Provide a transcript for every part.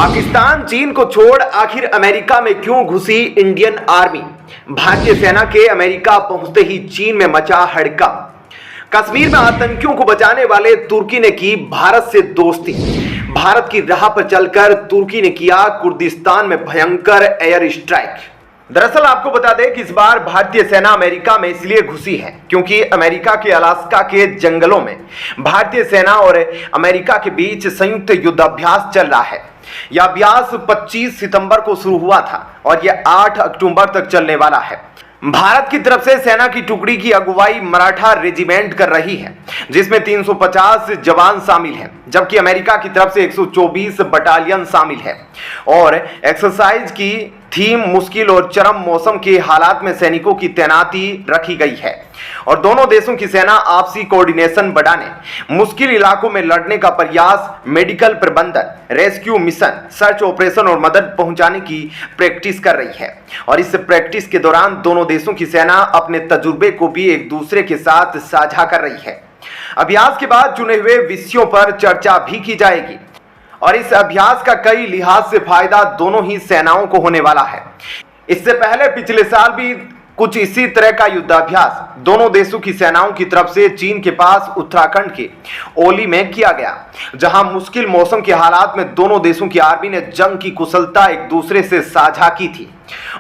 पाकिस्तान चीन को छोड़ आखिर अमेरिका में क्यों घुसी इंडियन आर्मी? भारतीय सेना के अमेरिका पहुंचते ही चीन में मचा हड़कंप। कश्मीर में आतंकियों को बचाने वाले तुर्की ने की भारत से दोस्ती। भारत की राह पर चलकर तुर्की ने किया कुर्दिस्तान में भयंकर एयर स्ट्राइक। दरअसल आपको बता दें कि इस बार भारतीय सेना अमेरिका में इसलिए घुसी है क्योंकि अमेरिका के अलास्का के जंगलों में भारतीय सेना और अमेरिका के बीच संयुक्त युद्धाभ्यास चल रहा है। यह अभ्यास 25 सितंबर को शुरू हुआ था और यह 8 अक्टूबर तक चलने वाला है। भारत की तरफ से सेना की टुकड़ी की अगुवाई मराठा रेजिमेंट कर रही है, जिसमें 350 जवान शामिल हैं, जबकि अमेरिका की तरफ से 124 बटालियन शामिल है। और एक्सरसाइज की थीम मुश्किल और चरम मौसम के हालात में सैनिकों की तैनाती रखी गई है और दोनों देशों की सेना आपसी कोऑर्डिनेशन बढ़ाने, मुश्किल इलाकों में लड़ने का प्रयास, मेडिकल प्रबंधन, रेस्क्यू मिशन, सर्च ऑपरेशन और मदद पहुंचाने की प्रैक्टिस कर रही है। और इस प्रैक्टिस के दौरान दोनों देशों की सेना अपने तजुर्बे को भी एक दूसरे के साथ साझा कर रही है। अभ्यास के बाद चुने हुए विषयों पर चर्चा भी की जाएगी और इस अभ्यास का कई लिहाज से फायदा दोनों ही सेनाओं को होने वाला है। इससे पहले पिछले साल भी कुछ इसी तरह का युद्धाभ्यास दोनों देशों की सेनाओं की तरफ से चीन के पास उत्तराखंड के ओली में किया गया, जहां मुश्किल मौसम के हालात में दोनों देशों की आर्मी ने जंग की कुशलता एक दूसरे से साझा की थी।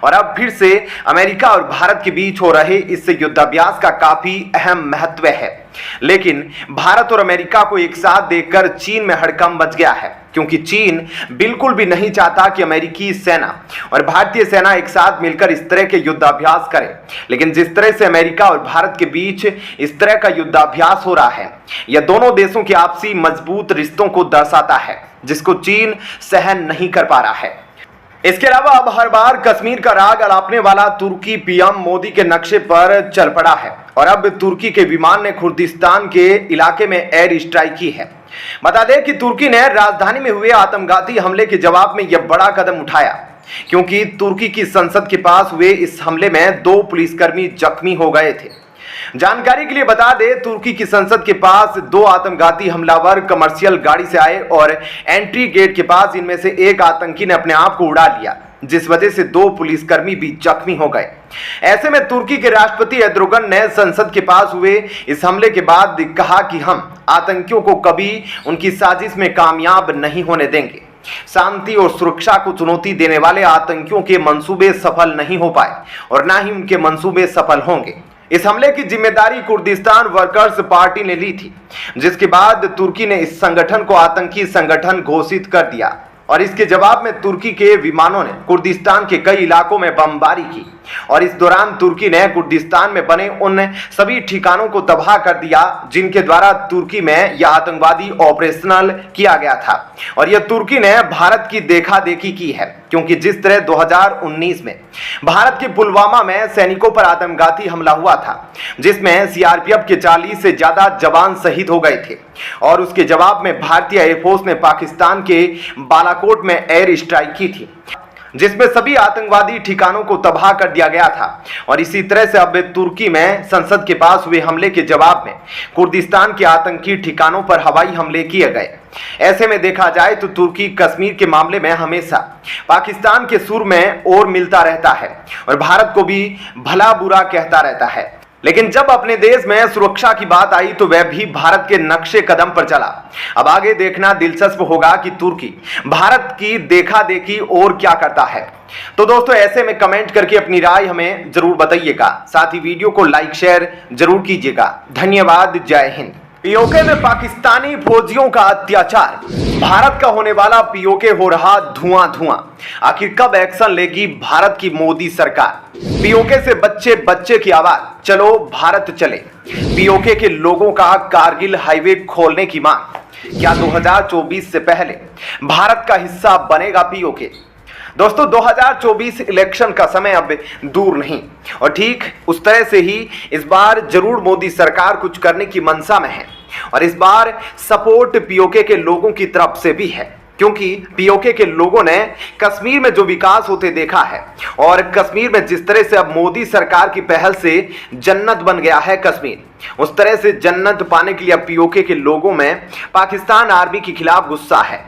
और अब फिर से अमेरिका और भारत के बीच हो रहे इस युद्धाभ्यास का काफी अहम महत्व है। लेकिन भारत और अमेरिका को एक साथ देखकर चीन में हड़कंप मच गया है, क्योंकि चीन बिल्कुल भी नहीं चाहता कि अमेरिकी सेना और भारतीय सेना एक साथ मिलकर इस तरह के युद्धाभ्यास करें। लेकिन जिस तरह से अमेरिका और भारत के बीच इस तरह का युद्धाभ्यास हो रहा है, यह दोनों देशों के आपसी मजबूत रिश्तों को दर्शाता है, जिसको चीन सहन नहीं कर पा रहा है। इसके अलावा अब हर बार कश्मीर का राग अलापने वाला तुर्की पीएम मोदी के नक्शे पर चल पड़ा है और अब तुर्की के विमान ने कुर्दिस्तान के इलाके में एयर स्ट्राइक की है। बता दें कि तुर्की ने राजधानी में हुए आत्मघाती हमले के जवाब में यह बड़ा कदम उठाया, क्योंकि तुर्की की संसद के पास हुए इस हमले में 2 पुलिसकर्मी जख्मी हो गए थे। जानकारी के लिए बता दें, तुर्की की संसद के पास 2 आत्मघाती हमलावर कमर्शियल गाड़ी से आए और एंट्री गेट के पास इनमें से एक आतंकी ने अपने आप को उड़ा लिया, जिस वजह से 2 पुलिसकर्मी भी जख्मी हो गए। ऐसे में तुर्की के राष्ट्रपति एर्दोगन ने संसद के पास हुए इस हमले के बाद कहा कि हम आतंकियों को कभी उनकी साजिश में कामयाब नहीं होने देंगे। शांति और सुरक्षा को चुनौती देने वाले आतंकियों के मंसूबे सफल नहीं हो पाए और ना ही उनके मंसूबे सफल होंगे। इस हमले की जिम्मेदारी कुर्दिस्तान वर्कर्स पार्टी ने ली थी, जिसके बाद तुर्की ने इस संगठन को आतंकी संगठन घोषित कर दिया और इसके जवाब में तुर्की के विमानों ने कुर्दिस्तान के कई इलाकों में बमबारी की और इस दौरान तुर्की ने कुर्दिस्तान में बने उन सभी ठिकानों को तबाह कर दिया जिनके द्वारा तुर्की में यह आतंकवादी ऑपरेशनल किया गया था। और यह तुर्की ने भारत की देखा देखी की है, क्योंकि जिस तरह 2019 में भारत के पुलवामा में सैनिकों पर आत्मघाती हमला हुआ था, जिसमें सीआरपीएफ के 40 से ज्यादा जवान शहीद हो गए थे और उसके जवाब में भारतीय एयरफोर्स ने पाकिस्तान के बालाकोट में एयर स्ट्राइक की थी, जिसमें सभी आतंकवादी ठिकानों को तबाह कर दिया गया था। और इसी तरह से अब तुर्की में संसद के पास हुए हमले के जवाब में कुर्दिस्तान के आतंकी ठिकानों पर हवाई हमले किए गए। ऐसे में देखा जाए तो तुर्की कश्मीर के मामले में हमेशा पाकिस्तान के सुर में और मिलता रहता है और भारत को भी भला बुरा कहता रहता है। लेकिन जब अपने देश में सुरक्षा की बात आई तो वह भी भारत के नक्शे कदम पर चला। अब आगे देखना दिलचस्प होगा कि तुर्की भारत की देखा देखी और क्या करता है। तो दोस्तों, ऐसे में कमेंट करके अपनी राय हमें जरूर बताइएगा। साथ ही वीडियो को लाइक शेयर जरूर कीजिएगा। धन्यवाद। जय हिंद। पीओके में पाकिस्तानी फौजियों का अत्याचार, भारत का होने वाला पीओके हो रहा धुआं धुआं। आखिर कब एक्शन लेगी भारत की मोदी सरकार? पीओके से बच्चे बच्चे की आवाज, चलो भारत चले। पीओके के लोगों का कारगिल हाईवे खोलने की मांग। क्या 2024 से पहले भारत का हिस्सा बनेगा पीओके? दोस्तों, 2024 इलेक्शन का समय अब दूर नहीं और ठीक उस तरह से ही इस बार जरूर मोदी सरकार कुछ करने की मंशा में है और इस बार सपोर्ट पीओके के लोगों की तरफ से भी है, क्योंकि पीओके के लोगों ने कश्मीर में जो विकास होते देखा है और कश्मीर में जिस तरह से अब मोदी सरकार की पहल से जन्नत बन गया है कश्मीर, उस तरह से जन्नत पाने के लिए अब पीओके के लोगों में पाकिस्तान आर्मी के खिलाफ गुस्सा है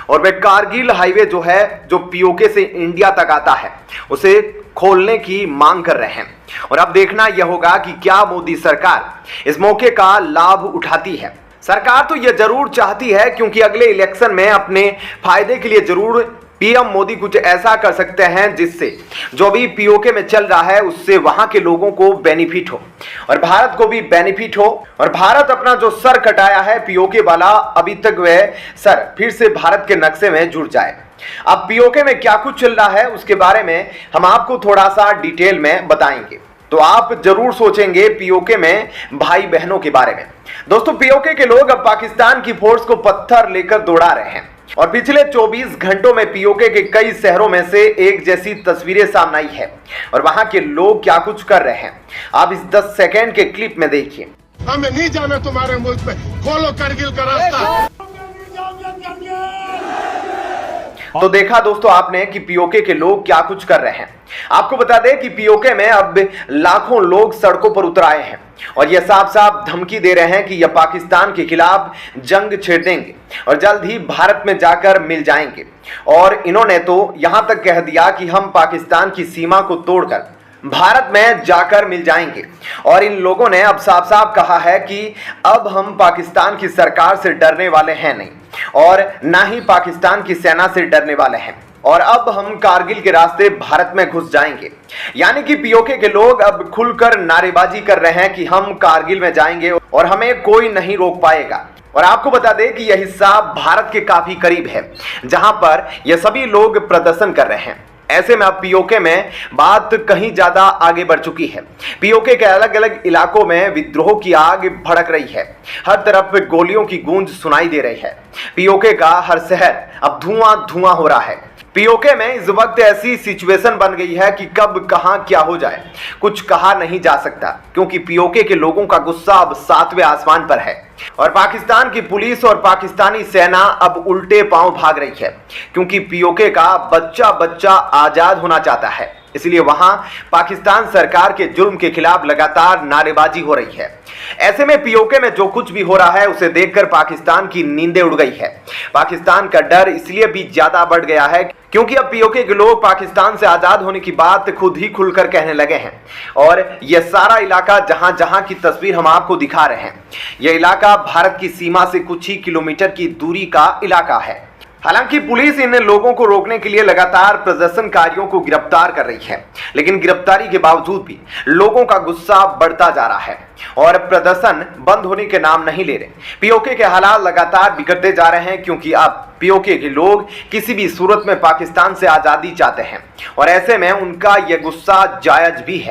और वे कारगिल हाईवे जो है, जो पीओके से इंडिया तक आता है, उसे खोलने की मांग कर रहे हैं। और अब देखना यह होगा कि क्या मोदी सरकार इस मौके का लाभ उठाती है। सरकार तो यह जरूर चाहती है, क्योंकि अगले इलेक्शन में अपने फायदे के लिए जरूर पीएम मोदी कुछ ऐसा कर सकते हैं जिससे जो भी पीओके में चल रहा है उससे वहां के लोगों को बेनिफिट हो और भारत को भी बेनिफिट हो। और भारत अपना जो सर कटाया है पीओके वाला, अभी तक वह सर फिर से भारत के नक्शे में जुड़ जाए। अब पीओके में क्या कुछ चल रहा है उसके बारे में हम आपको थोड़ा सा डिटेल में बताएंगे, तो आप जरूर सोचेंगे पीओके में भाई बहनों के बारे में। दोस्तों, पीओके के लोग अब पाकिस्तान की फोर्स को पत्थर लेकर दौड़ा रहे हैं और पिछले 24 घंटों में पीओके के कई शहरों में से एक जैसी तस्वीरें सामने आई है और वहां के लोग क्या कुछ कर रहे हैं आप इस 10 सेकेंड के क्लिप में देखिए। हमें नहीं जाना तुम्हारे मुल्क पे, खोलो करगिल का रास्ता। तो देखा दोस्तों आपने कि पीओके के लोग क्या कुछ कर रहे हैं। आपको बता दें कि पीओके में अब लाखों लोग सड़कों पर उतर आए हैं और यह साफ साफ धमकी दे रहे हैं कि यह पाकिस्तान के खिलाफ जंग छेड़ देंगे और जल्द ही भारत में जाकर मिल जाएंगे। और इन्होंने तो यहां तक कह दिया कि हम पाकिस्तान की सीमा को तोड़कर भारत में जाकर मिल जाएंगे। और इन लोगों ने अब साफ साफ कहा है कि अब हम पाकिस्तान की सरकार से डरने वाले हैं नहीं और ना ही पाकिस्तान की सेना से डरने वाले हैं और अब हम कारगिल के रास्ते भारत में घुस जाएंगे। यानी कि पीओके के लोग अब खुलकर नारेबाजी कर रहे हैं कि हम कारगिल में जाएंगे और हमें कोई नहीं रोक पाएगा। और आपको बता दें कि यह हिस्सा भारत के काफी करीब है जहां पर यह सभी लोग प्रदर्शन कर रहे हैं। ऐसे में अब पीओके में बात कहीं ज्यादा आगे बढ़ चुकी है। पीओके के अलग अलग इलाकों में विद्रोह की आग भड़क रही है, हर तरफ गोलियों की गूंज सुनाई दे रही है। पीओके का हर शहर अब धुआं धुआं हो रहा है। पीओके में इस वक्त ऐसी सिचुएशन बन गई है कि कब कहां क्या हो जाए कुछ कहा नहीं जा सकता, क्योंकि पीओके के लोगों का गुस्सा अब 7वें आसमान पर है और पाकिस्तान की पुलिस और पाकिस्तानी सेना अब उल्टे पांव भाग रही है, क्योंकि पीओके का बच्चा बच्चा आजाद होना चाहता है। इसलिए वहां पाकिस्तान सरकार के जुर्म के खिलाफ लगातार नारेबाजी हो रही है। ऐसे में पीओके में जो कुछ भी हो रहा है उसे देखकर पाकिस्तान की नींदें उड़ गई है। पाकिस्तान का डर इसलिए भी ज्यादा बढ़ गया है क्योंकि अब पीओके के लोग पाकिस्तान से आजाद होने की बात खुद ही खुलकर कहने लगे हैं। और यह सारा इलाका जहां जहां की तस्वीर हम आपको दिखा रहे हैं, यह इलाका भारत की सीमा से कुछ ही किलोमीटर की दूरी का इलाका है। हालांकि पुलिस इन लोगों को रोकने के लिए लगातार प्रदर्शनकारियों को गिरफ्तार कर रही है, लेकिन गिरफ्तारी के बावजूद भी लोगों का गुस्सा बढ़ता जा रहा है और प्रदर्शन बंद होने के नाम नहीं ले रहे। पीओके के हालात लगातार बिगड़ते जा रहे हैं, क्योंकि अब पीओके के लोग किसी भी सूरत में पाकिस्तान से आजादी चाहते हैं और ऐसे में उनका यह गुस्सा जायज भी है।